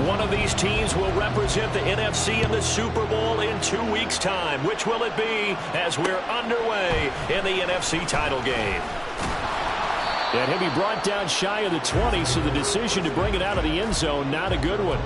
One of these teams will represent the NFC in the Super Bowl in 2 weeks' time. Which will it be as we're underway in the NFC title game? And he'll be brought down shy of the 20, so the decision to bring it out of the end zone, not a good one.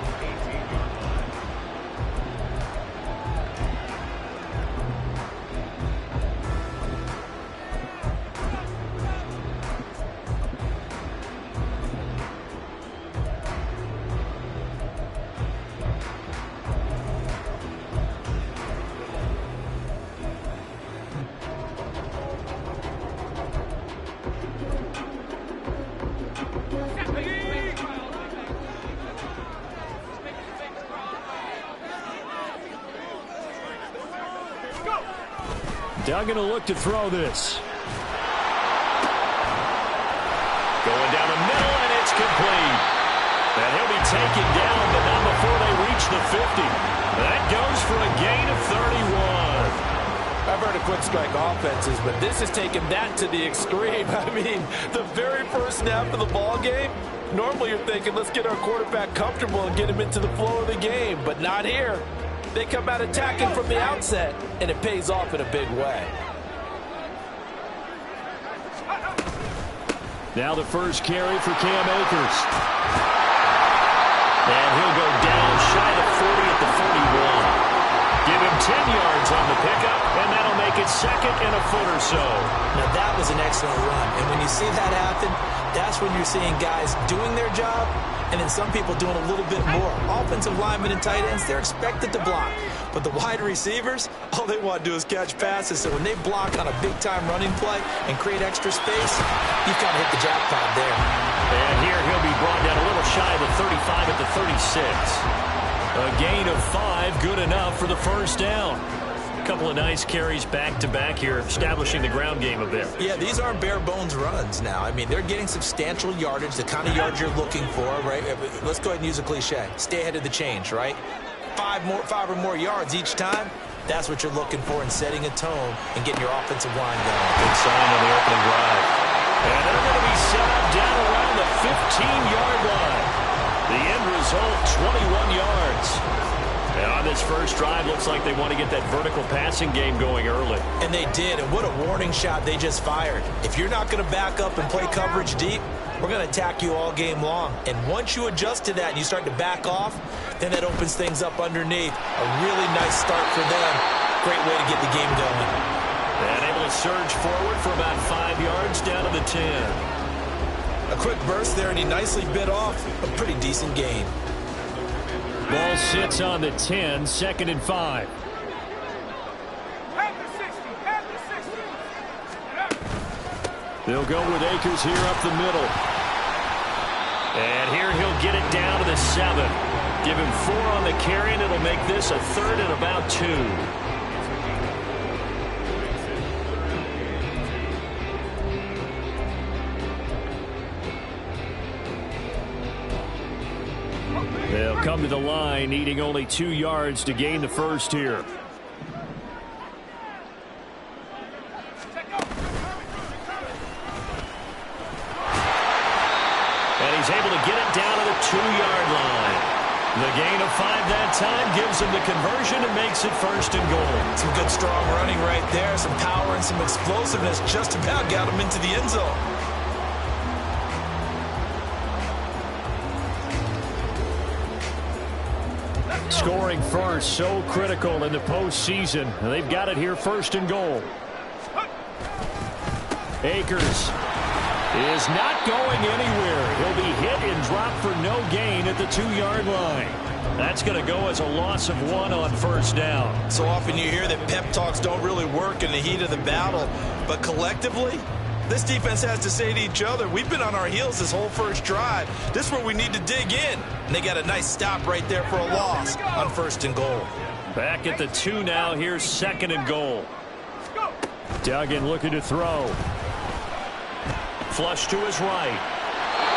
Duggan will look to throw this. Going down the middle, and it's complete. And he'll be taken down, but not before they reach the 50. That goes for a gain of 31. I've heard of quick strike offenses, but this has taken that to the extreme. I mean, the very first snap of the ball game, normally you're thinking, let's get our quarterback comfortable and get him into the flow of the game, but not here. They come out attacking from the outset, and it pays off in a big way. Now the first carry for Cam Akers. And he'll go down shy of 40 at the 41. Give him 10 yards on the pickup, and that'll make it second and a foot or so. Now that was an excellent run, and when you see that happen, that's when you're seeing guys doing their job, and then some people doing a little bit more. Offensive linemen and tight ends, they're expected to block. But the wide receivers, all they want to do is catch passes. So when they block on a big-time running play and create extra space, you've kind of hit the jackpot there. And here he'll be brought down a little shy of the 35 at the 36. A gain of 5, good enough for the first down. A couple of nice carries back-to-back here, establishing the ground game a bit. Yeah, these aren't bare-bones runs now. I mean, they're getting substantial yardage, the kind of yards you're looking for, right? Let's go ahead and use a cliche. Stay ahead of the change, right? 5 or more yards each time. That's what you're looking for in setting a tone and getting your offensive line going. Good sign on the opening drive. And they're going to be set up down around the 15-yard line. The end result, 21 yards. And on this first drive, looks like they want to get that vertical passing game going early. And they did, and what a warning shot they just fired. If you're not going to back up and play coverage deep, we're going to attack you all game long. And once you adjust to that and you start to back off, then that opens things up underneath. A really nice start for them. Great way to get the game going. And able to surge forward for about 5 yards down to the 10. A quick burst there, and he nicely bit off a pretty decent gain. Ball sits on the 10, 2nd and 5. They'll go with Akers here up the middle. And here he'll get it down to the 7. Give him 4 on the carry, and it'll make this a 3rd and about 2. They'll come to the line, needing only 2 yards to gain the first here. And he's able to get it down to the 2-yard line. The gain of 5 that time gives him the conversion and makes it 1st and goal. Some good strong running right there, some power and some explosiveness just about got him into the end zone. Scoring first, so critical in the postseason. And they've got it here, 1st and goal. Akers is not going anywhere. He'll be hit and dropped for no gain at the 2-yard line. That's going to go as a loss of 1 on 1st down. So often you hear that pep talks don't really work in the heat of the battle, but collectively, this defense has to say to each other, we've been on our heels this whole first drive. This is where we need to dig in. And they got a nice stop right there for a loss on 1st and goal. Back at the 2 now. Here's 2nd and goal. Duggan looking to throw. Flush to his right.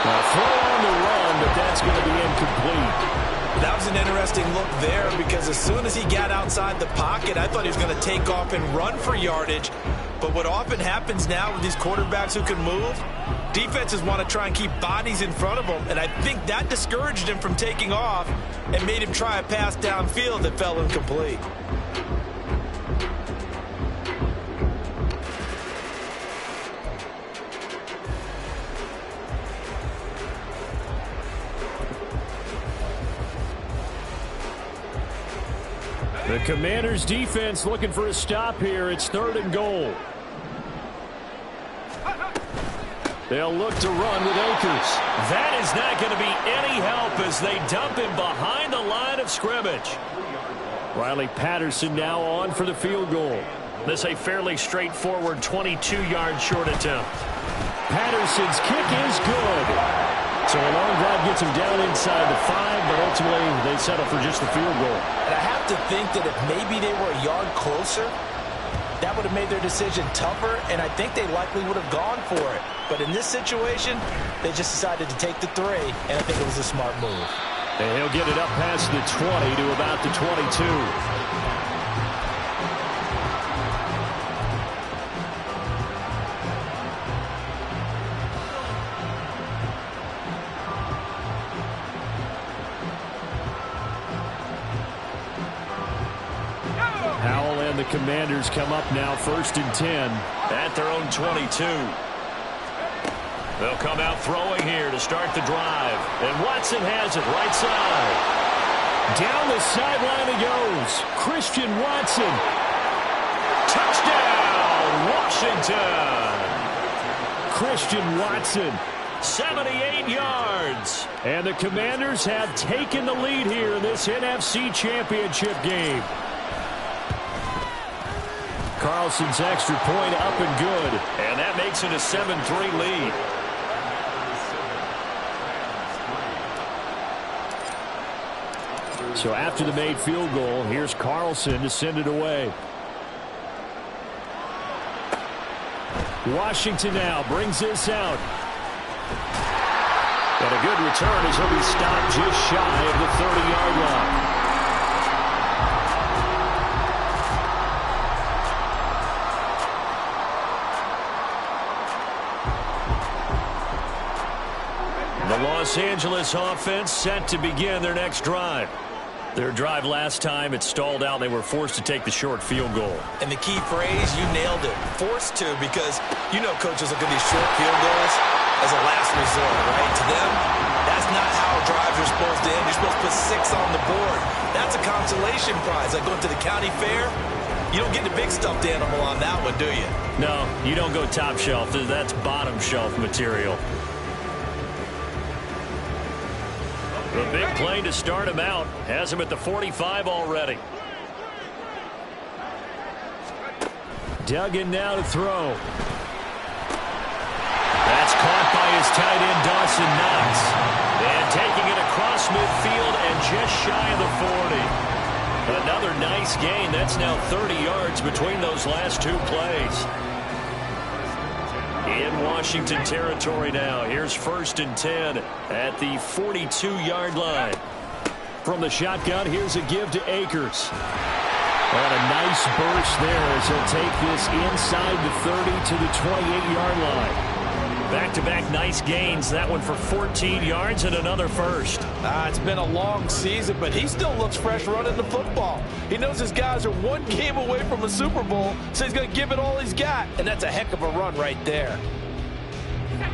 Now throw on the run, but that's going to be incomplete. That was an interesting look there because as soon as he got outside the pocket, I thought he was going to take off and run for yardage. But what often happens now with these quarterbacks who can move, Defenses want to try and keep bodies in front of them, and I think that discouraged him from taking off and made him try a pass downfield that fell incomplete. The Commanders' defense looking for a stop here. It's 3rd and goal. They'll look to run with Akers. That is not going to be any help as they dump him behind the line of scrimmage. Riley Patterson now on for the field goal. This a fairly straightforward 22-yard short attempt. Patterson's kick is good. So a long drive gets him down inside the 5, but ultimately they settle for just the field goal. And I have to think that if maybe they were a yard closer, that would have made their decision tougher, and I think they likely would have gone for it. But in this situation, they just decided to take the 3, and I think it was a smart move. And he'll get it up past the 20 to about the 22. The Commanders come up now 1st and 10 at their own 22. They'll come out throwing here to start the drive. And Watson has it right side. Down the sideline he goes. Christian Watson. Touchdown, Washington. Christian Watson, 78 yards. And the Commanders have taken the lead here in this NFC Championship game. Carlson's extra point up and good. And that makes it a 7-3 lead. So after the made field goal, here's Carlson to send it away. Washington now brings this out. And a good return as he'll be stopped just shy of the 30-yard line. The Los Angeles offense set to begin their next drive. Their drive last time, it stalled out. They were forced to take the short field goal. And the key phrase, you nailed it. Forced to, because you know coaches look at these short field goals as a last resort, right? To them, that's not how drives are supposed to end. You're supposed to put 6 on the board. That's a consolation prize. Like going to the county fair, you don't get the big stuffed animal on that one, do you? No, you don't go top shelf. That's bottom shelf material. The big play to start him out has him at the 45 already. Duggan now to throw. That's caught by his tight end, Dawson Knox. And taking it across midfield and just shy of the 40. Another nice gain. That's now 30 yards between those last 2 plays. In Washington territory now. Here's 1st and 10 at the 42-yard line. From the shotgun, here's a give to Akers. And a nice burst there as he'll take this inside the 30 to the 28-yard line. Back-to-back nice gains. That one for 14 yards and another first. It's been a long season, but he still looks fresh running the football. He knows his guys are 1 game away from a Super Bowl, so he's going to give it all he's got. And that's a heck of a run right there.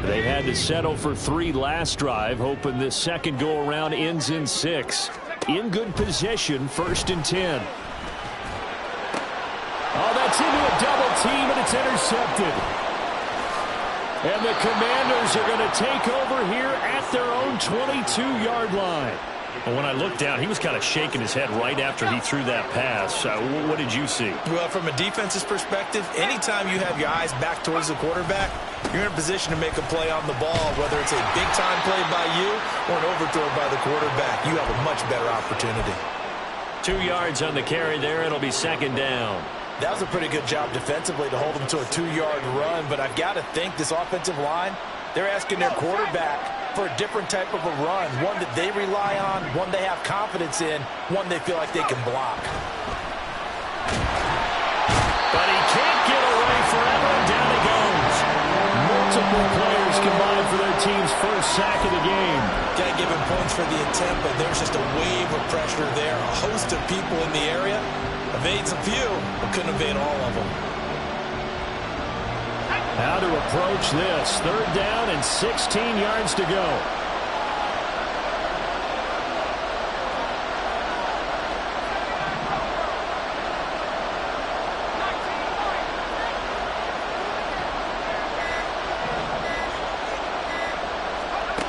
They had to settle for 3 last drive, hoping this second go-around ends in 6. In good position, 1st and 10. Oh, that's into a double team, and it's intercepted. And the Commanders are going to take over here at their own 22-yard line. Well, when I looked down, he was kind of shaking his head right after he threw that pass. What did you see? Well, from a defense's perspective, anytime you have your eyes back towards the quarterback, you're in a position to make a play on the ball, whether it's a big-time play by you or an overthrow by the quarterback. You have a much better opportunity. 2 yards on the carry there. It'll be 2nd down. That was a pretty good job defensively to hold them to a 2-yard run, but I've got to think this offensive line, they're asking their quarterback for a different type of a run, one that they rely on, one they have confidence in, one they feel like they can block. But he can't get away forever, and down he goes. Multiple players combined for their team's first sack of the game. Got to give him points for the attempt, but there's just a wave of pressure there. A host of people in the area. Evades a few, but couldn't evade all of them. How to approach this. 3rd down and 16 yards to go.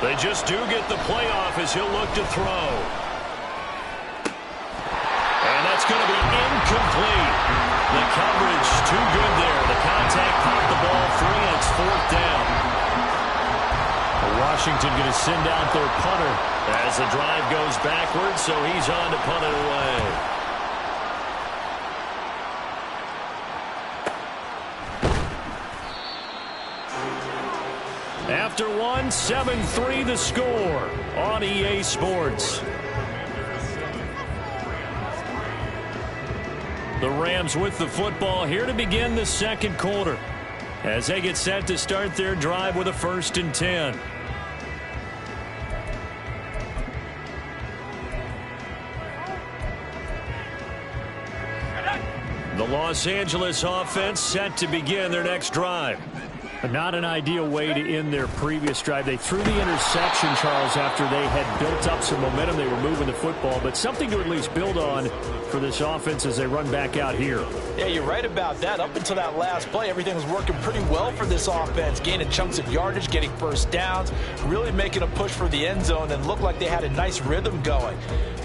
They just do get the play off as he'll look to throw. And that's going to be incomplete. The coverage too good there. The contact popped the ball free, and it's 4th down. Washington going to send out their punter as the drive goes backwards, so he's on to punt it away. After one, 7-3 the score on EA Sports. The Rams with the football here to begin the 2nd quarter as they get set to start their drive with a 1st and 10. The Los Angeles offense set to begin their next drive. Not an ideal way to end their previous drive. They threw the interception, Charles, after they had built up some momentum. They were moving the football, but something to at least build on for this offense as they run back out here. Yeah, you're right about that. Up until that last play, everything was working pretty well for this offense, gaining chunks of yardage, getting 1st downs, really making a push for the end zone, and looked like they had a nice rhythm going.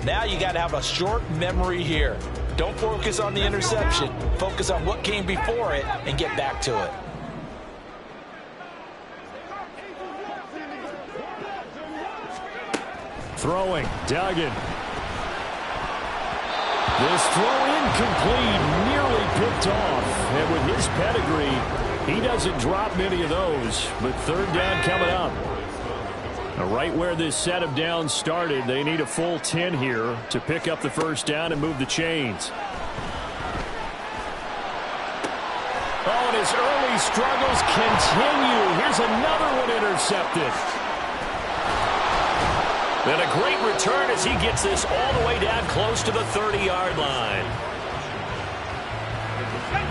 Now you got to have a short memory here. Don't focus on the interception. Focus on what came before it and get back to it. Throwing, Duggan. This throw incomplete, nearly picked off. And with his pedigree, he doesn't drop many of those. But 3rd down coming up. Now, right where this set of downs started, they need a full 10 here to pick up the 1st down and move the chains. Oh, and his early struggles continue. Here's another one intercepted. And a great return as he gets this all the way down close to the 30-yard line.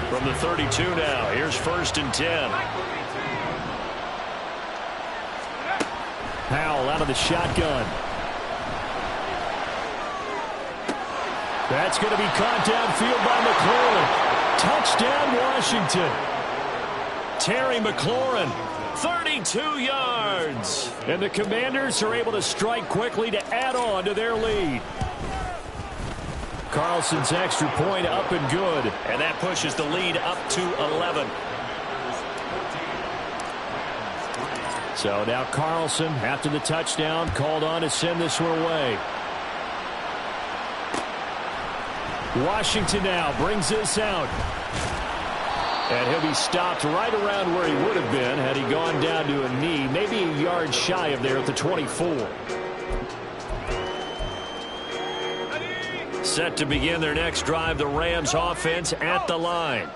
From the 32 now, here's 1st and 10. Powell out of the shotgun. That's going to be caught downfield by McLaurin. Touchdown, Washington. Terry McLaurin. 32 yards. And the Commanders are able to strike quickly to add on to their lead. Carlson's extra point up and good. And that pushes the lead up to 11. So now Carlson, after the touchdown, called on to send this one away. Washington now brings this out. And he'll be stopped right around where he would have been had he gone down to a knee, maybe a yard shy of there at the 24. Set to begin their next drive, the Rams offense at the line.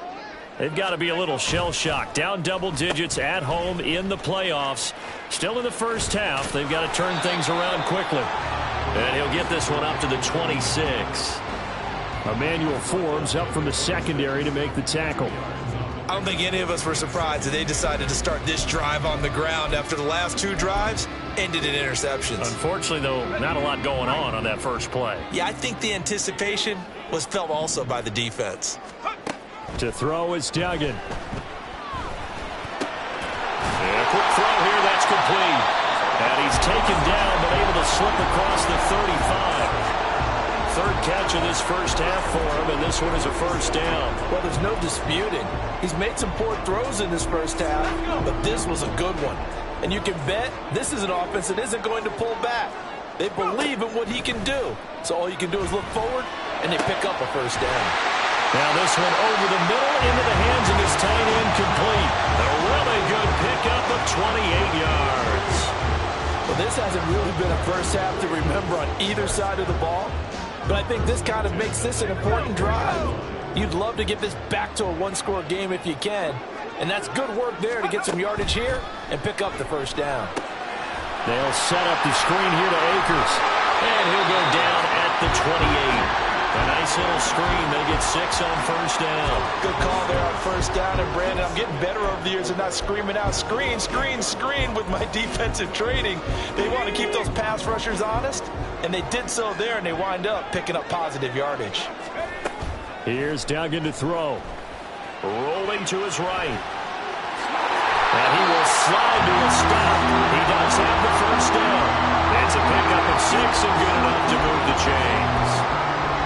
They've got to be a little shell-shocked. Down double digits at home in the playoffs. Still in the 1st half. They've got to turn things around quickly. And he'll get this one up to the 26. Emmanuel Forbes up from the secondary to make the tackle. I don't think any of us were surprised that they decided to start this drive on the ground after the last 2 drives ended in interceptions. Unfortunately, though, not a lot going on that first play. Yeah, I think the anticipation was felt also by the defense. To throw is Duggan. And a quick throw here, that's complete. And he's taken down, but able to slip across the 35. 3rd catch of this first half for him, and this one is a 1st down. Well, there's no disputing. He's made some poor throws in this first half, but this was a good one. And you can bet this is an offense that isn't going to pull back. They believe in what he can do. So all you can do is look forward, and they pick up a 1st down. Now this one over the middle into the hands of his tight end, complete. A really good pickup of 28 yards. Well, this hasn't really been a first half to remember on either side of the ball. But I think this kind of makes this an important drive. You'd love to get this back to a 1-score game if you can. And that's good work there to get some yardage here and pick up the first down. They'll set up the screen here to Akers. And he'll go down at the 28. A nice little screen. They get 6 on first down. Good call there on first down. And, Brandon, I'm getting better over the years of not screaming out, screen, screen, screen with my defensive training. They want to keep those pass rushers honest, and they did so there, and they wind up picking up positive yardage. Here's Duggan to throw. Rolling to his right. And he will slide to a stop. He does have the first down. It's a pickup of 6 and good enough to move the chains.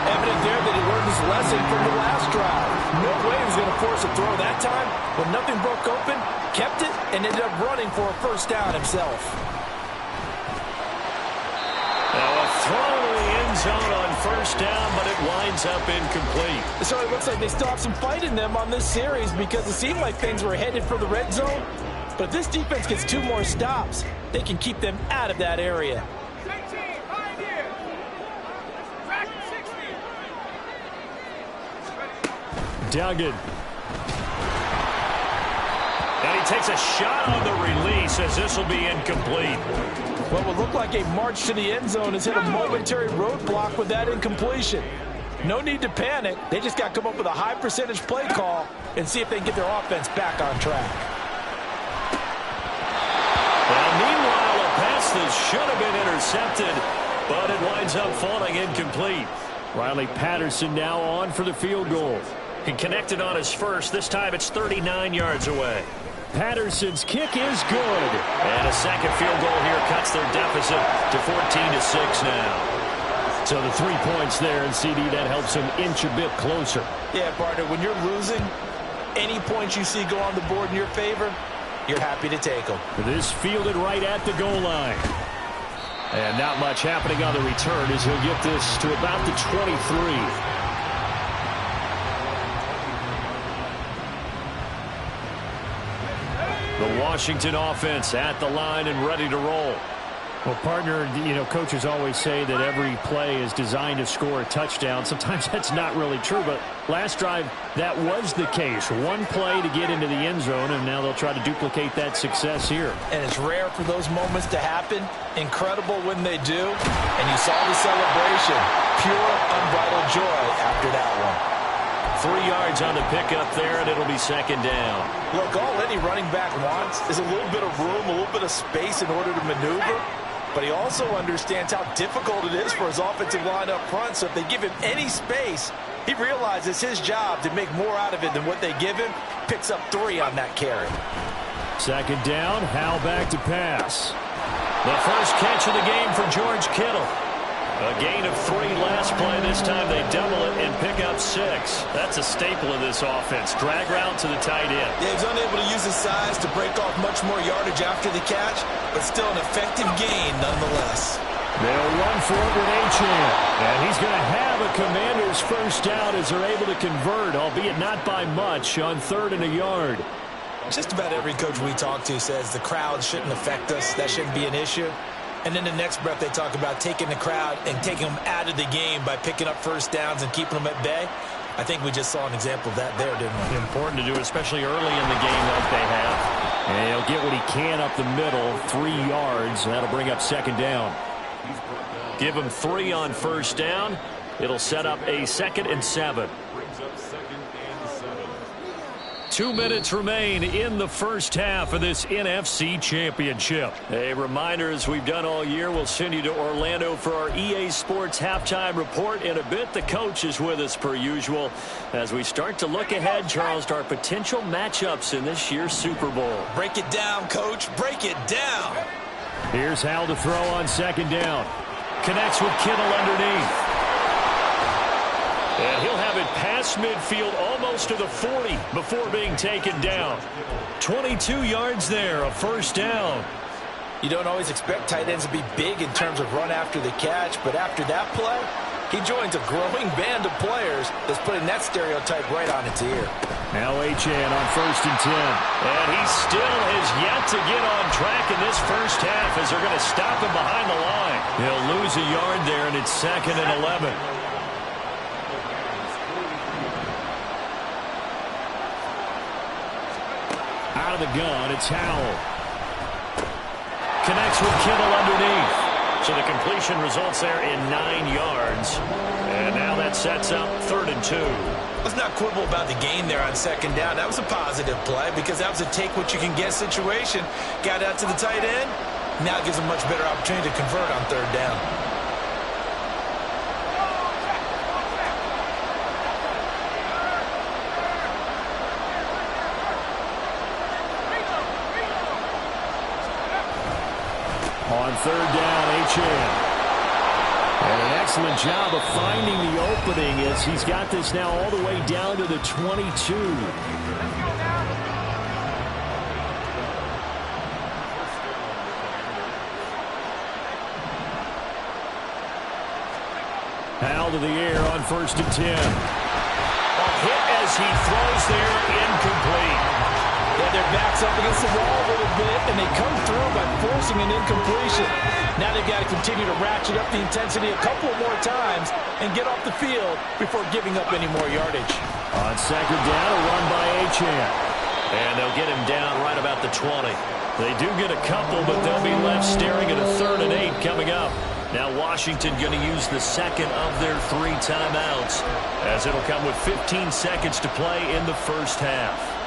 Evident there that he learned his lesson from the last drive. No way he was going to force a throw that time. When nothing broke open, kept it, and ended up running for a first down himself. Now a throw to the end zone on first down, but it winds up incomplete. So it looks like they still have some fight in them on this series because it seemed like things were headed for the red zone. But if this defense gets 2 more stops, they can keep them out of that area. Duggan. And he takes a shot on the release as this will be incomplete. What would look like a march to the end zone has hit a momentary roadblock with that incompletion. No need to panic. They just got to come up with a high percentage play call and see if they can get their offense back on track. Well, meanwhile, a pass that should have been intercepted, but it winds up falling incomplete. Riley Patterson now on for the field goal. He connected on his first. This time it's 39 yards away. Patterson's kick is good. And a second field goal here cuts their deficit to 14-6 now. So the 3 points there, and CD, that helps him inch a bit closer. Yeah, partner, when you're losing, any points you see go on the board in your favor, you're happy to take them. This fielded right at the goal line. And not much happening on the return as he'll get this to about the 23. The Washington offense at the line and ready to roll. Well, partner, coaches always say that every play is designed to score a touchdown. Sometimes that's not really true, but last drive, that was the case. One play to get into the end zone, and now they'll try to duplicate that success here. And it's rare for those moments to happen. Incredible when they do. And you saw the celebration. Pure, unbridled joy after that one. 3 yards on the pickup there, and it'll be second down. Look, all any running back wants is a little bit of room, a little bit of space in order to maneuver. But he also understands how difficult it is for his offensive line up front. So if they give him any space, he realizes his job to make more out of it than what they give him. Picks up 3 on that carry. Second down, Howell back to pass. The first catch of the game for George Kittle. A gain of 3 last play. This time they double it and pick up 6. That's a staple of this offense. Drag route to the tight end. Yeah, he's unable to use his size to break off much more yardage after the catch, but still an effective gain nonetheless. They'll run for it with Achane. And he's going to have a Commander's first down as they're able to convert, albeit not by much, on 3rd and a yard. Just about every coach we talk to says the crowd shouldn't affect us. That shouldn't be an issue. And then the next breath they talk about taking the crowd and taking them out of the game by picking up first downs and keeping them at bay. I think we just saw an example of that there, didn't we? Important to do, especially early in the game like they have. And he'll get what he can up the middle, 3 yards. That'll bring up second down. Give him 3 on first down. It'll set up a 2nd and 7. 2 minutes remain in the first half of this NFC Championship. A reminder, as we've done all year, we'll send you to Orlando for our EA Sports halftime report in a bit. The coach is with us per usual as we start to look ahead, Charles, to our potential matchups in this year's Super Bowl. Break it down, coach. Break it down. Here's Howell to throw on second down. Connects with Kittle underneath. And he'll have it past midfield almost to the 40 before being taken down. 22 yards there, a first down. You don't always expect tight ends to be big in terms of run after the catch, but after that play, he joins a growing band of players that's putting that stereotype right on its ear. Now Achane on 1st and 10. And he still has yet to get on track in this first half as they're going to stop him behind the line. He'll lose a yard there, and it's 2nd and 11. Out of the gun, it's Howell. Connects with Kittle underneath. So the completion results there in 9 yards. And now that sets up 3rd and 2. Let's not quibble about the gain there on 2nd down. That was a positive play because that was a take-what-you-can-get situation. Got out to the tight end. Now it gives a much better opportunity to convert on 3rd down. On 3rd down, Achane. And an excellent job of finding the opening as he's got this now all the way down to the 22. Howell to the air on 1st and 10. A hit as he throws there, incomplete. Yeah, their back's up against the wall a little bit, and they come through by forcing an incompletion. Now they've got to continue to ratchet up the intensity a couple of more times and get off the field before giving up any more yardage. On 2nd down, a run by Achane. And they'll get him down right about the 20. They do get a couple, but they'll be left staring at a 3rd and 8 coming up. Now Washington going to use the 2nd of their 3 timeouts as it'll come with 15 seconds to play in the 1st half.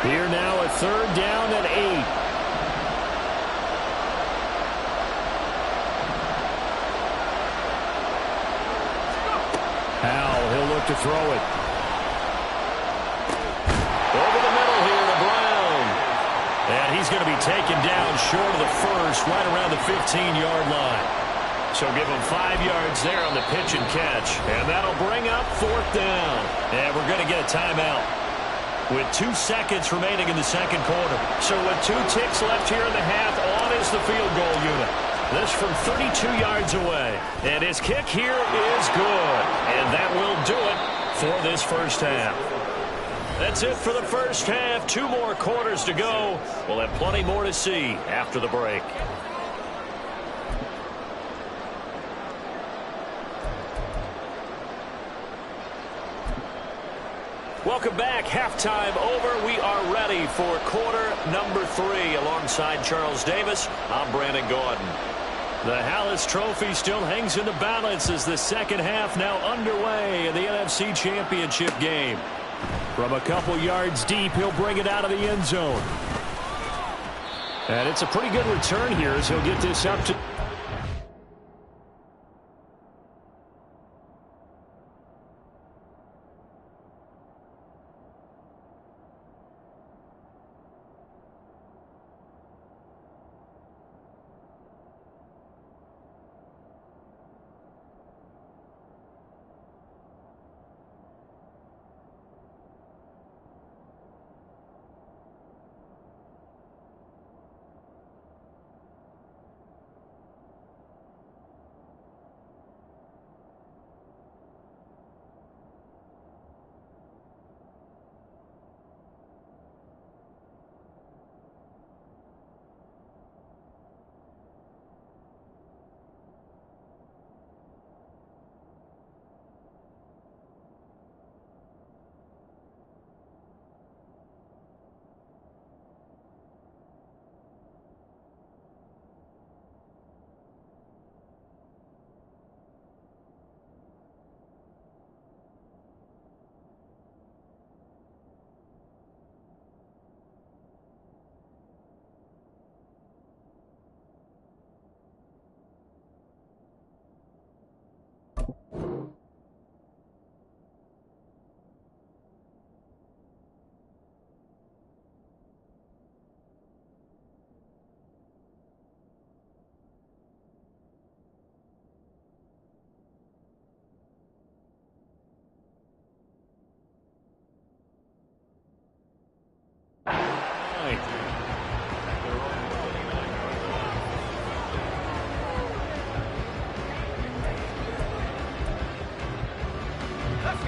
Here now a 3rd down and 8. Howell, he'll look to throw it. Over the middle here to Brown. And he's going to be taken down short of the 1st, right around the 15-yard line. So give him 5 yards there on the pitch and catch. And that'll bring up 4th down. And we're going to get a timeout with 2 seconds remaining in the 2nd quarter. So with 2 ticks left here in the half, on is the field goal unit. This from 32 yards away. And his kick here is good. And that will do it for this 1st half. That's it for the 1st half. 2 more quarters to go. We'll have plenty more to see after the break. Welcome back. Halftime over. We are ready for quarter number 3. Alongside Charles Davis, I'm Brandon Gordon. The Hallis Trophy still hangs in the balance as the 2nd half now underway in the NFC Championship game. From a couple yards deep, he'll bring it out of the end zone. And it's a pretty good return here as he'll get this up to...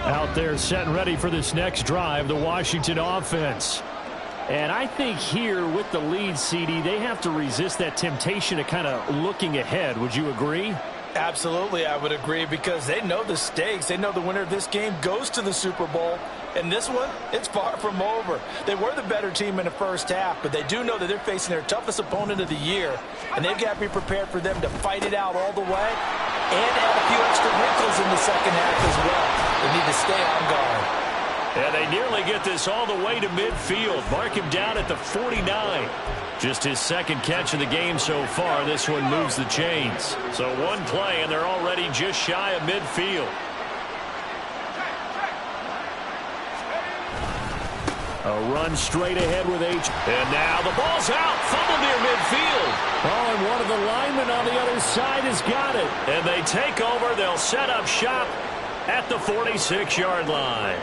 Out there set and ready for this next drive, the Washington offense. And I think here with the lead, CD, they have to resist that temptation of kind of looking ahead. Would you agree? Absolutely, I would agree, because they know the stakes. They know the winner of this game goes to the Super Bowl. And this one, it's far from over. They were the better team in the first half, but they do know that they're facing their toughest opponent of the year, and they've got to be prepared for them to fight it out all the way and add a few extra wrinkles in the second half as well. They need to stay on guard. And they nearly get this all the way to midfield. Mark him down at the 49. Just his second catch of the game so far. This one moves the chains. So one play, and they're already just shy of midfield. A run straight ahead with H. And now the ball's out. Fumble near midfield. Oh, and one of the linemen on the other side has got it. And they take over. They'll set up shop at the 46-yard line.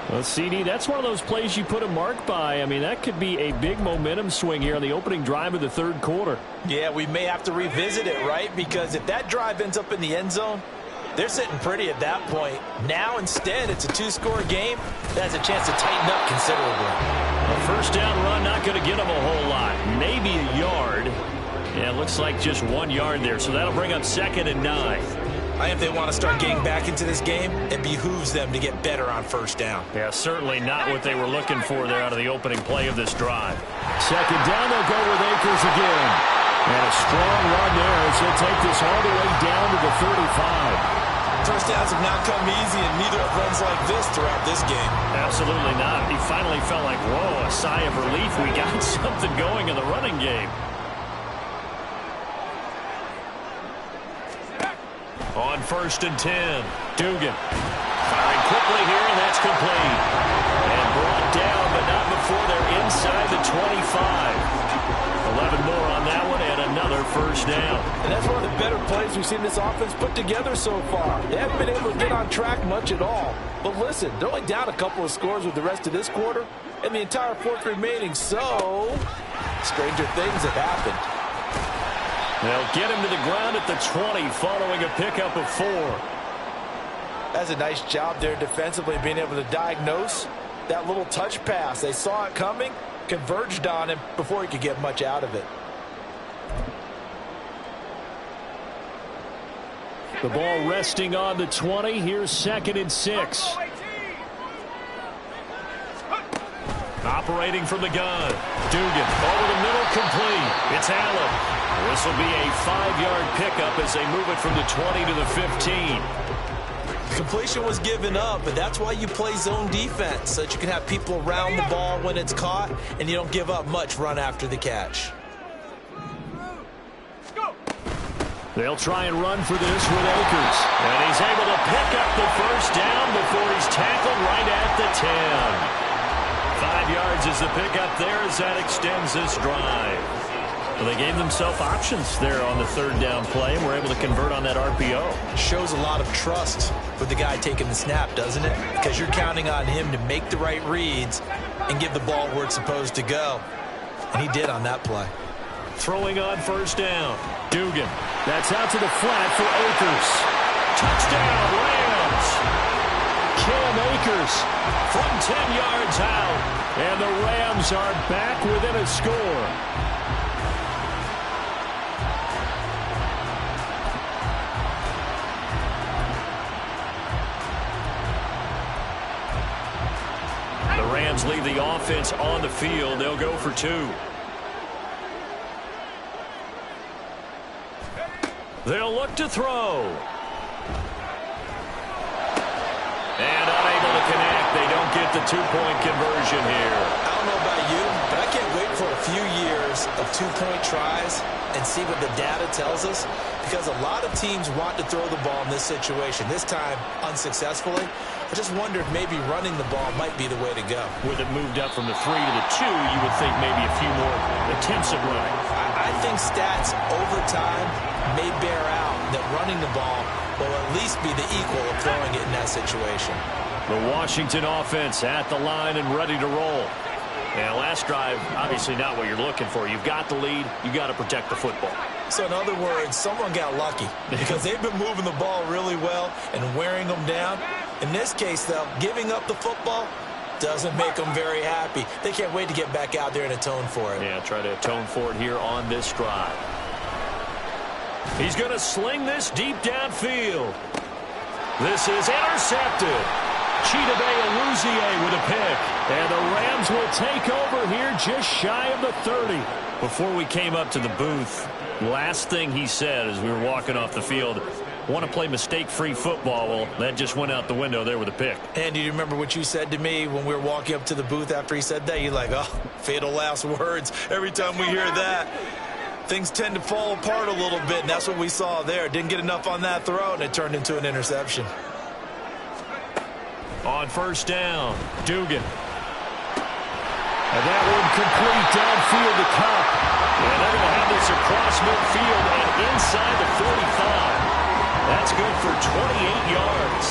Well, CD, that's one of those plays you put a mark by. I mean, that could be a big momentum swing here on the opening drive of the third quarter. Yeah, we may have to revisit it, right? Because if that drive ends up in the end zone, they're sitting pretty at that point. Now, instead, it's a two-score game. That has a chance to tighten up considerably. A first down run, not going to get them a whole lot. Maybe a yard. Yeah, it looks like just 1 yard there. So that'll bring up 2nd and 9. I think if they want to start getting back into this game, it behooves them to get better on first down. Yeah, certainly not what they were looking for there out of the opening play of this drive. 2nd down, they'll go with Akers again. And a strong run there as he'll take this all the way down to the 35. First downs have not come easy, and neither have runs like this throughout this game. Absolutely not. He finally felt like, whoa, a sigh of relief. We got something going in the running game. On 1st and 10, Dugan firing quickly here, and that's complete. And brought down, but not before they're inside the 25. 11 more on that one, and another first down. And that's one of the better plays we've seen this offense put together so far. They haven't been able to get on track much at all. But listen, they're only down a couple of scores with the rest of this quarter and the entire fourth remaining, so stranger things have happened. They'll get him to the ground at the 20 following a pickup of 4. That's a nice job there defensively, being able to diagnose that little touch pass. They saw it coming, converged on him before he could get much out of it. The ball resting on the 20. Here's 2nd and 6. Operating from the gun. Dugan over the middle, complete. It's Allen. This will be a 5-yard pickup as they move it from the 20 to the 15. Completion was given up, but that's why you play zone defense, so that you can have people around the ball when it's caught, and you don't give up much run after the catch. They'll try and run for this with Akers. And he's able to pick up the first down before he's tackled right at the 10. 5 yards is the pickup there as that extends this drive. Well, they gave themselves options there on the 3rd down play and were able to convert on that RPO. Shows a lot of trust with the guy taking the snap, doesn't it? Because you're counting on him to make the right reads and give the ball where it's supposed to go. And he did on that play. Throwing on 1st down. Dugan. That's out to the flat for Akers. Touchdown, Rams. Cam Akers from 10 yards out. And the Rams are back within a score. The Rams leave the offense on the field. They'll go for 2. They'll look to throw. And unable to connect. They don't get the 2-point conversion here. I don't know about you, but I can't wait for a few years of 2-point tries and see what the data tells us, because a lot of teams want to throw the ball in this situation, this time unsuccessfully. I just wonder if maybe running the ball might be the way to go. With it moved up from the 3 to the 2, you would think maybe a few more attempts at running. I think stats over time may bear out that running the ball will at least be the equal of throwing it in that situation. The Washington offense at the line and ready to roll. And last drive, obviously not what you're looking for. You've got the lead. You've got to protect the football. So in other words, someone got lucky because they've been moving the ball really well and wearing them down. In this case, though, giving up the football doesn't make them very happy. They can't wait to get back out there and atone for it. Yeah, try to atone for it here on this drive. He's going to sling this deep downfield. This is intercepted. Chidobe Awuzie with a pick. And the Rams will take over here just shy of the 30. Before we came up to the booth, last thing he said as we were walking off the field, want to play mistake-free football. Well, that just went out the window there with a pick. And do you remember what you said to me when we were walking up to the booth after he said that? You're like, oh, fatal last words. Every time we hear that, things tend to fall apart a little bit, and that's what we saw there. Didn't get enough on that throw, and it turned into an interception. On first down, Dugan. And that one complete downfield to Cup. And they're going to have this across midfield and inside the 45. That's good for 28 yards.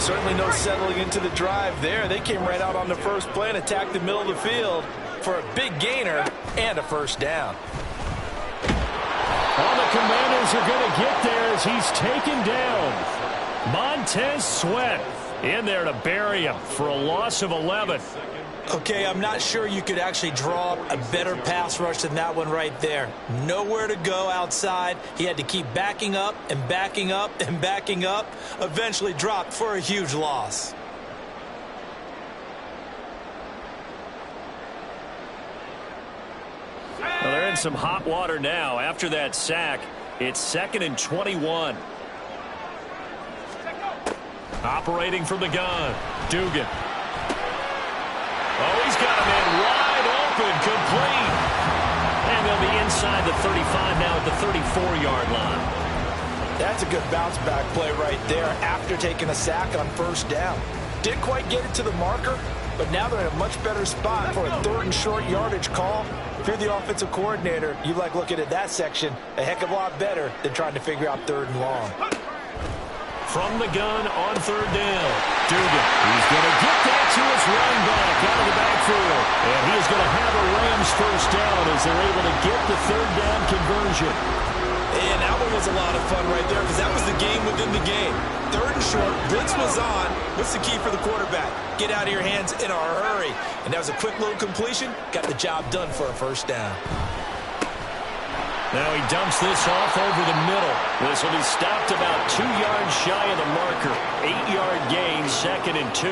Certainly no settling into the drive there. They came right out on the first play and attacked the middle of the field for a big gainer and a first down. All the Commanders are going to get there as he's taken down. Montez Sweat in there to bury him for a loss of 11. Okay, I'm not sure you could actually draw up a better pass rush than that one right there. Nowhere to go outside. He had to keep backing up and backing up and backing up. Eventually dropped for a huge loss. Well, they're in some hot water now. After that sack, it's 2nd and 21. Operating from the gun, Dugan. Oh, he's got a man wide open, complete. And they'll be inside the 35 now at the 34-yard line. That's a good bounce-back play right there after taking a sack on first down. Didn't quite get it to the marker, but now they're in a much better spot for a 3rd and short yardage call. If you're the offensive coordinator, you like looking at that section a heck of a lot better than trying to figure out 3rd and long. From the gun on 3rd down, Dugan. He's going to get that to his running back out of the backfield. And he is going to have a Rams first down as they're able to get the 3rd down conversion. And that one was a lot of fun right there because that was the game within the game. 3rd and short, blitz was on. What's the key for the quarterback? Get out of your hands in a hurry. And that was a quick little completion. Got the job done for a first down. Now he dumps this off over the middle. This will be stopped about 2 yards shy of the marker. 8-yard gain, 2nd and 2.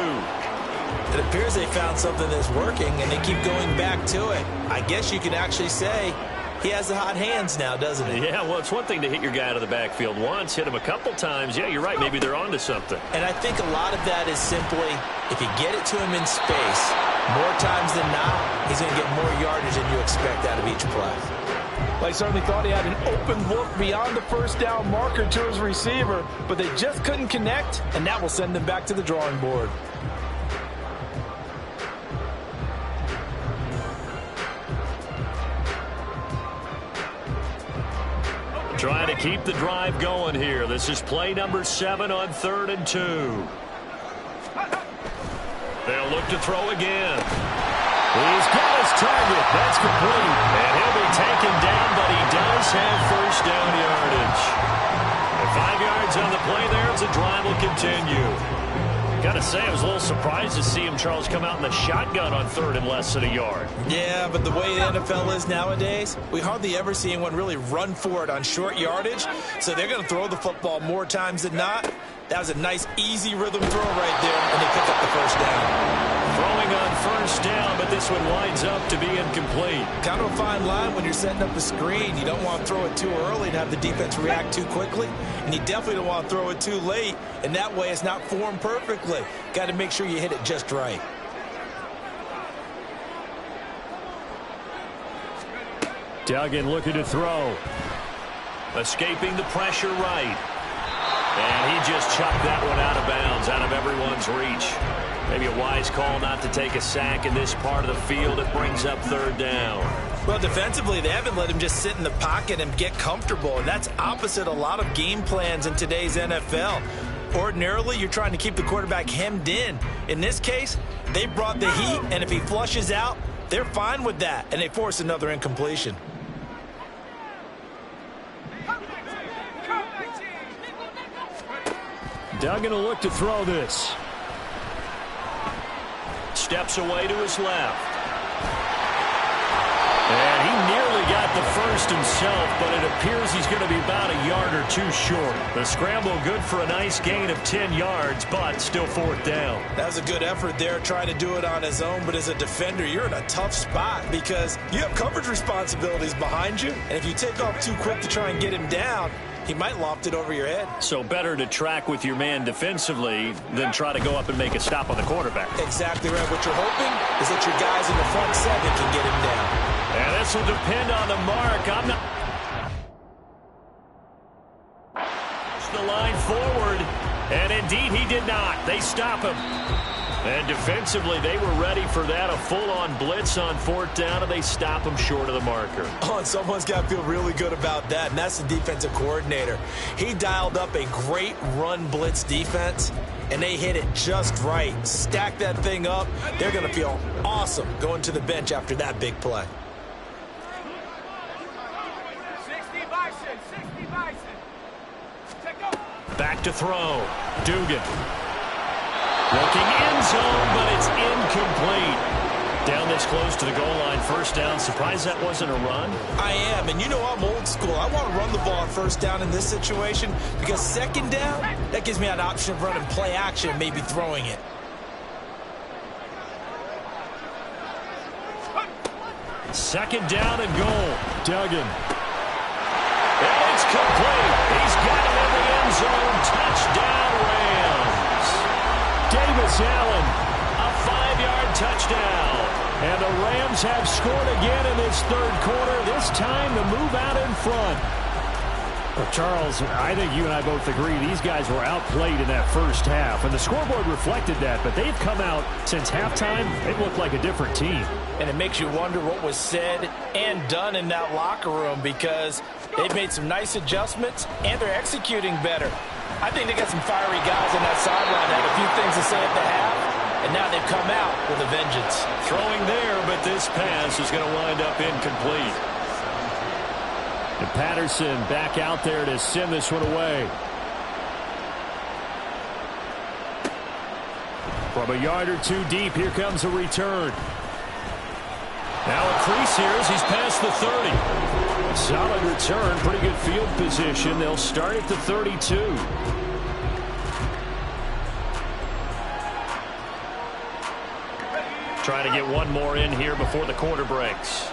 It appears they found something that's working, and they keep going back to it. I guess you can actually say he has the hot hands now, doesn't he? Yeah, well, it's one thing to hit your guy out of the backfield once, hit him a couple times. Yeah, you're right. Maybe they're onto something. And I think a lot of that is simply if you get it to him in space, more times than not, he's going to get more yardage than you expect out of each play. Well, he certainly thought he had an open look beyond the first down marker to his receiver, but they just couldn't connect, and that will send them back to the drawing board. Trying to keep the drive going here. This is play number 7 on 3rd and 2. They'll look to throw again. He's got his target. That's complete. And he'll be taken down, but he does have first down yardage. And 5 yards on the play there as the drive will continue. Got to say, I was a little surprised to see him, Charles, come out in the shotgun on 3rd and less than a yard. Yeah, but the way the NFL is nowadays, we hardly ever see anyone really run for it on short yardage. So they're going to throw the football more times than not. That was a nice, easy rhythm throw right there, and they pick up the first down. Throwing on first down, but this one winds up to be incomplete. Kind of a fine line when you're setting up a screen. You don't want to throw it too early and have the defense react too quickly. And you definitely don't want to throw it too late. And that way it's not formed perfectly. Got to make sure you hit it just right. Duggan looking to throw. Escaping the pressure right. And he just chucked that one out of bounds, out of everyone's reach. Maybe a wise call not to take a sack in this part of the field. It brings up 3rd down. Well, defensively, they haven't let him just sit in the pocket and get comfortable. And that's opposite a lot of game plans in today's NFL. Ordinarily, you're trying to keep the quarterback hemmed in. In this case, they brought the heat, and if he flushes out, they're fine with that, and they force another incompletion. Duggan will look to throw this. Steps away to his left. And he nearly got the first first himself, but it appears he's going to be about a yard or two short. The scramble good for a nice gain of 10 yards, but still fourth down. That was a good effort there, trying to do it on his own, but as a defender, you're in a tough spot because you have coverage responsibilities behind you, and if you take off too quick to try and get him down, he might loft it over your head. So better to track with your man defensively than try to go up and make a stop on the quarterback. Exactly right. What you're hoping is that your guys in the front seven can get him down. And this will depend on the mark. I'm not... the line forward, and indeed he did not. They stop him. And defensively, they were ready for that, a full-on blitz on fourth down, and they stop him short of the marker. Oh, and someone's got to feel really good about that, and that's the defensive coordinator. He dialed up a great run blitz defense, and they hit it just right. Stack that thing up. They're going to feel awesome going to the bench after that big play. 60 Bison. Back to throw. Dugan. Looking end zone, but it's incomplete. Down this close to the goal line, first down. Surprised that wasn't a run? I am, and you know I'm old school. I want to run the ball on first down in this situation because second down, that gives me an option of running play action, maybe throwing it. Second down and goal. Duggan. And it's complete. He's got it in the end zone. Touchdown, Rams. Davis Allen, a 5-yard touchdown. And the Rams have scored again in this third quarter, this time to move out in front. Well, Charles, I think you and I both agree these guys were outplayed in that first half, and the scoreboard reflected that, but they've come out since halftime. They've looked like a different team. And it makes you wonder what was said and done in that locker room because they've made some nice adjustments, and they're executing better. I think they got some fiery guys on that sideline that had a few things to say at the half, and now they've come out with a vengeance. Throwing there, but this pass is going to wind up incomplete. And Patterson back out there to send this one away. From a yard or two deep, here comes a return. Now a crease here as he's past the 30. Solid return, pretty good field position. They'll start at the 32. Trying to get one more in here before the quarter breaks.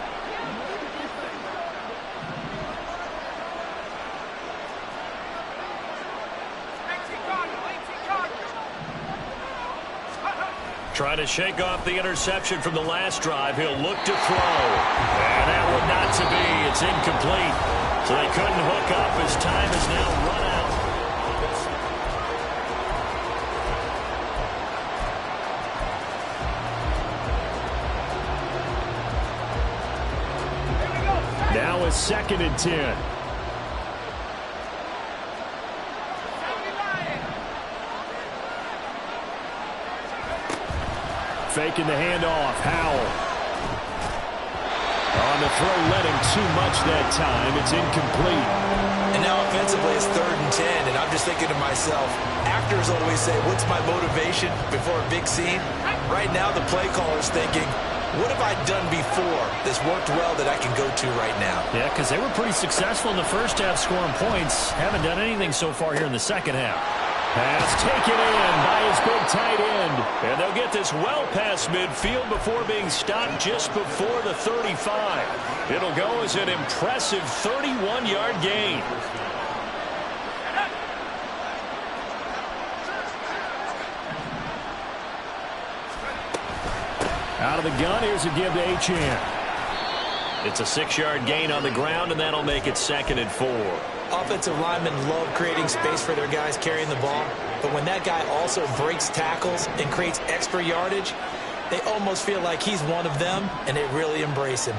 Trying to shake off the interception from the last drive. He'll look to throw. And that one not to be. It's incomplete. So they couldn't hook up as time is now run out. Now it's 2nd and 10. Faking the handoff. Howell. On the throw, led him too much that time. It's incomplete. And now offensively it's 3rd and 10, and I'm just thinking to myself, actors always say, what's my motivation before a big scene? Right now the play caller's thinking, what have I done before that's worked well that I can go to right now? Yeah, because they were pretty successful in the first half scoring points. Haven't done anything so far here in the second half. Pass taken in by his big tight end. And they'll get this well past midfield before being stopped just before the 35. It'll go as an impressive 31-yard gain. Out of the gun, here's a give to Achane. It's a 6-yard gain on the ground, and that'll make it 2nd and 4. Offensive linemen love creating space for their guys carrying the ball, but when that guy also breaks tackles and creates extra yardage, they almost feel like he's one of them, and they really embrace him.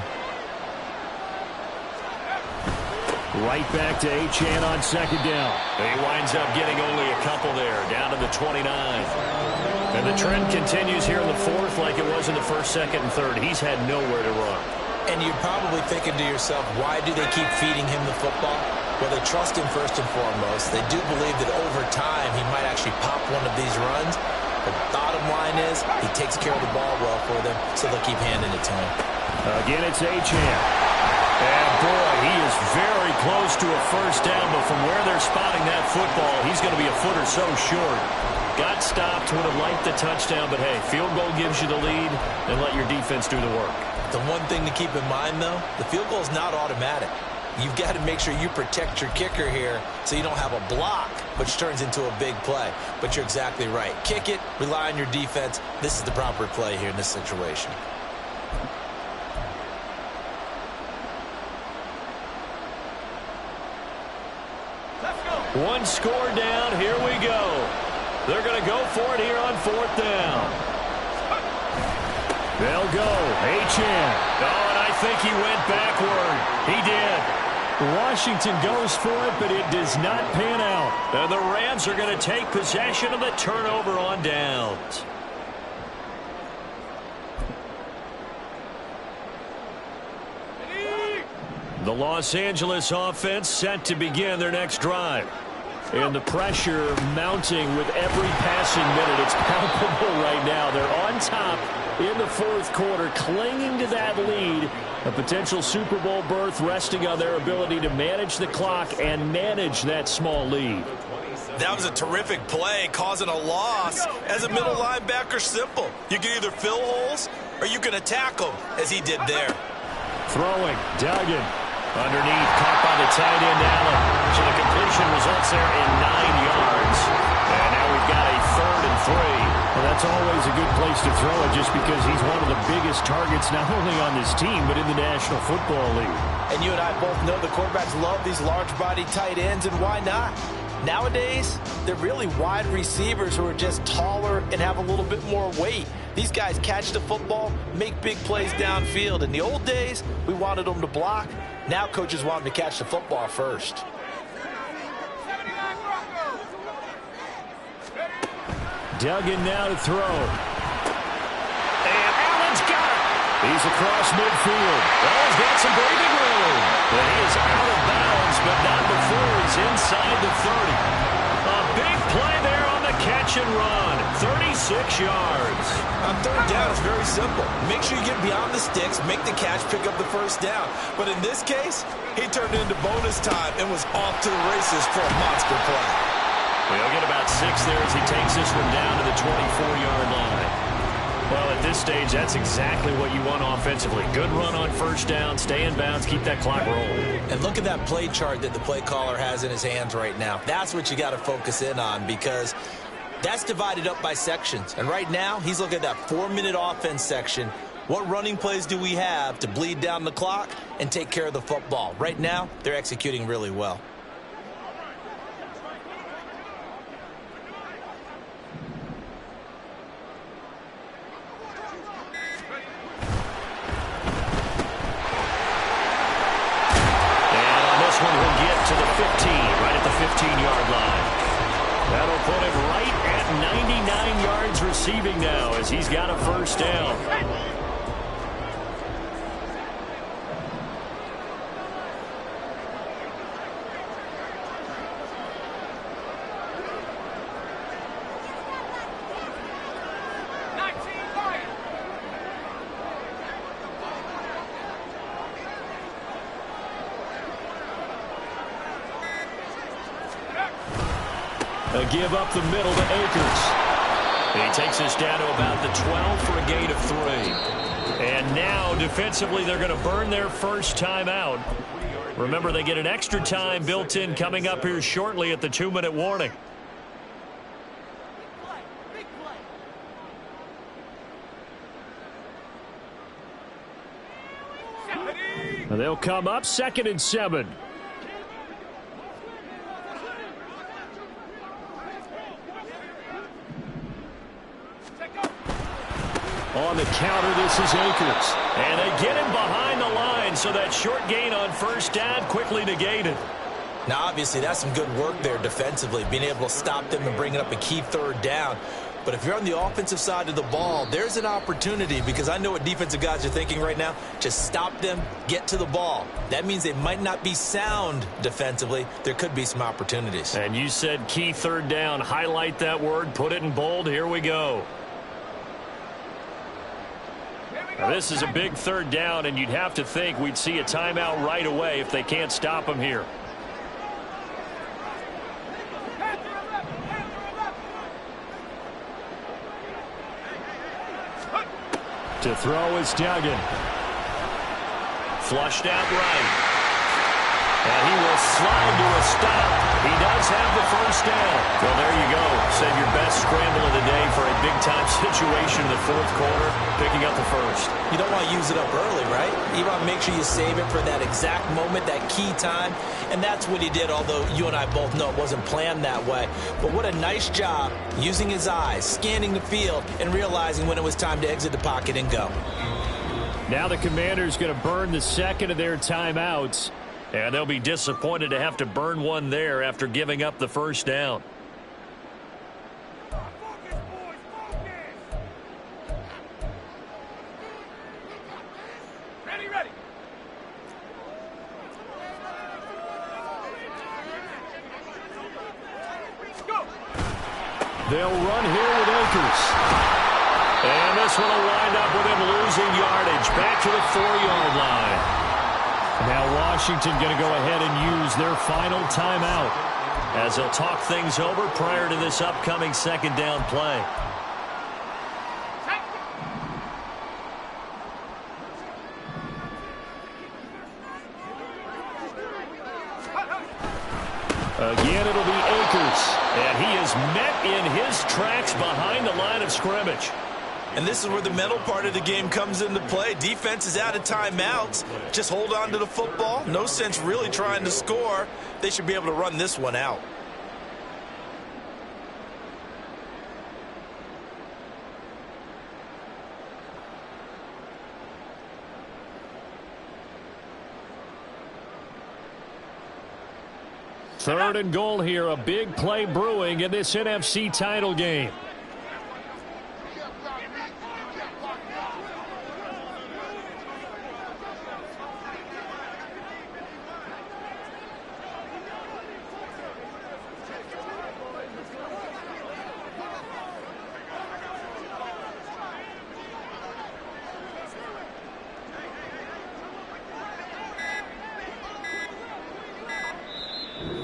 Right back to Achane on 2nd down. He winds up getting only a couple there, down to the 29. And the trend continues here in the 4th like it was in the 1st, 2nd, and 3rd. He's had nowhere to run. And you're probably thinking to yourself, why do they keep feeding him the football? Well, they trust him first and foremost. They do believe that over time he might actually pop one of these runs. The bottom line is he takes care of the ball well for them, so they'll keep handing it to him. Again, it's Achane. And boy, he is close to a first down, but from where they're spotting that football, he's going to be a foot or so short. Got stopped, would have liked the touchdown, but hey, field goal gives you the lead, and let your defense do the work. The one thing to keep in mind, though, the field goal is not automatic. You've got to make sure you protect your kicker here so you don't have a block, which turns into a big play. But you're exactly right. Kick it, rely on your defense. This is the proper play here in this situation. Let's go. One score down, here we go. They're going to go for it here on fourth down. They'll go. Achane. Oh, and I think he went backward. He did. Washington goes for it, but it does not pan out. And the Rams are going to take possession of the turnover on downs. The Los Angeles offense set to begin their next drive. And the pressure mounting with every passing minute. It's palpable right now. They're on top in the fourth quarter, clinging to that lead. A potential Super Bowl berth resting on their ability to manage the clock and manage that small lead. That was a terrific play, causing a loss. As a middle linebacker, simple. You can either fill holes or you can attack them, as he did there. Throwing. Duggan. Underneath, caught by the tight end, Allen. So the completion results there in 9 yards. And now we've got a 3rd and 3. Well, that's always a good place to throw it just because he's one of the biggest targets not only on this team but in the National Football League. And you and I both know the quarterbacks love these large-bodied tight ends, and why not? Nowadays, they're really wide receivers who are just taller and have a little bit more weight. These guys catch the football, make big plays downfield. In the old days, we wanted them to block. Now coaches want them to catch the football first. Duggan now to throw. And Allen's got it. He's across midfield. Oh, he's got some breathing room. But he is out of bounds, but not before he's inside the 30. A big play there on the catch and run. 36 yards. On third down, it's very simple. Make sure you get beyond the sticks, make the catch, pick up the first down. But in this case, he turned it into bonus time and was off to the races for a monster play. He'll get about 6 there as he takes this one down to the 24-yard line. Well, at this stage, that's exactly what you want offensively. Good run on first down, stay in bounds, keep that clock rolling. And look at that play chart that the play caller has in his hands right now. That's what you got to focus in on, because that's divided up by sections. And right now, he's looking at that 4-minute offense section. What running plays do we have to bleed down the clock and take care of the football? Right now, they're executing really well. To the 15, right at the 15-yard line. That'll put him right at 99 yards receiving now as he's got a first down. A give up the middle to Akers. He takes us down to about the 12 for a gain of 3. And now, defensively, they're going to burn their first timeout. Remember, they get an extra time built in coming up here shortly at the 2-minute warning. They'll come up 2nd and 7. On the counter, this is Akers. And they get him behind the line, so that short gain on first down quickly negated. Now, obviously, that's some good work there defensively, being able to stop them and bring up a key 3rd down. But if you're on the offensive side of the ball, there's an opportunity, because I know what defensive guys are thinking right now. Just stop them, get to the ball. That means they might not be sound defensively. There could be some opportunities. And you said key 3rd down. Highlight that word, put it in bold. Here we go. Here we Now, this is a big third down, and you'd have to think we'd see a timeout right away if they can't stop him here. To throw is Duggan. Flushed out right. And he will slide to a stop. He does have the first down. Well, there you go. Save your best scramble of the day for a big-time situation in the fourth quarter, picking up the first. You don't want to use it up early, right? You want to make sure you save it for that exact moment, that key time. And that's what he did, although you and I both know it wasn't planned that way. But what a nice job using his eyes, scanning the field, and realizing when it was time to exit the pocket and go. Now the Commanders going to burn the second of their timeouts. And they'll be disappointed to have to burn one there after giving up the first down. Ready. Go. They'll run here with Akers. And this one will wind up with him losing yardage back to the 4-yard line. Now Washington going to go ahead and use their final timeout as they'll talk things over prior to this upcoming second down play. Again, it'll be Akers. And he is met in his tracks behind the line of scrimmage. And this is where the mental part of the game comes into play. Defense is out of timeouts. Just hold on to the football. No sense really trying to score. They should be able to run this one out. Third and goal here. A big play brewing in this NFC title game.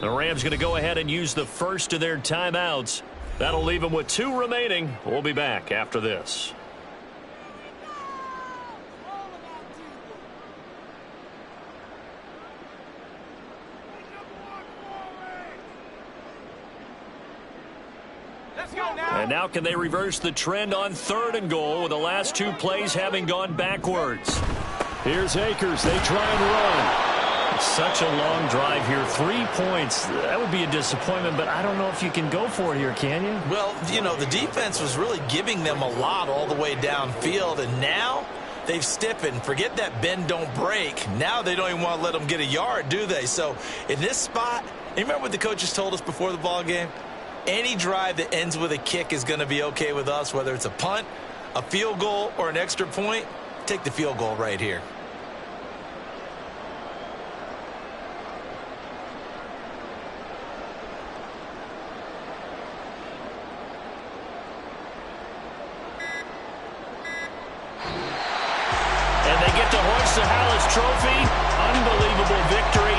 The Rams going to go ahead and use the first of their timeouts. That'll leave them with 2 remaining. We'll be back after this. Let's go now. And now can they reverse the trend on third and goal with the last 2 plays having gone backwards? Here's Akers. They try and run. Such a long drive here. 3 points. That would be a disappointment, but I don't know if you can go for it here, can you? Well, you know, the defense was really giving them a lot all the way downfield, and now they've stiffened. Forget that bend, don't break. Now they don't even want to let them get a yard, do they? So in this spot, you remember what the coaches told us before the ball game? Any drive that ends with a kick is going to be okay with us, whether it's a punt, a field goal, or an extra point. Take the field goal right here. And they get to hoist the Hallis Trophy. Unbelievable victory.